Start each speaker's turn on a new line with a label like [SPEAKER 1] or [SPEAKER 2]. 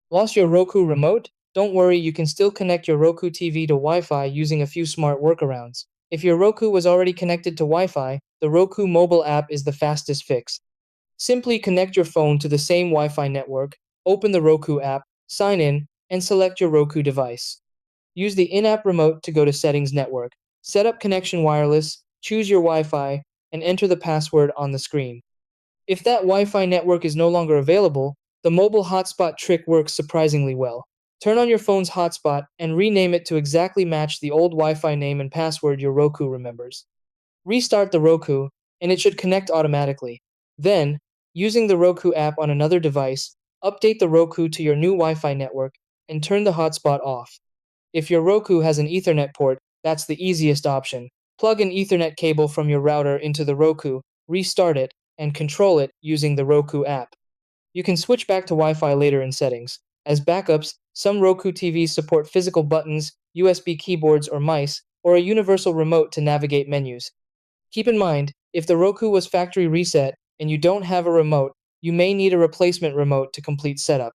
[SPEAKER 1] Lost your Roku remote? Don't worry, you can still connect your Roku TV to Wi-Fi using a few smart workarounds. If your Roku was already connected to Wi-Fi, the Roku mobile app is the fastest fix. Simply connect your phone to the same Wi-Fi network, open the Roku app, sign in, and select your Roku device. Use the in-app remote to go to Settings Network, set up connection wireless, choose your Wi-Fi, and enter the password on the screen. If that Wi-Fi network is no longer available, the mobile hotspot trick works surprisingly well. Turn on your phone's hotspot and rename it to exactly match the old Wi-Fi name and password your Roku remembers. Restart the Roku, and it should connect automatically. Then, using the Roku app on another device, update the Roku to your new Wi-Fi network and turn the hotspot off. If your Roku has an Ethernet port, that's the easiest option. Plug an Ethernet cable from your router into the Roku, restart it, and control it using the Roku app. You can switch back to Wi-Fi later in settings. As backups, some Roku TVs support physical buttons, USB keyboards or mice, or a universal remote to navigate menus. Keep in mind, if the Roku was factory reset and you don't have a remote, you may need a replacement remote to complete setup.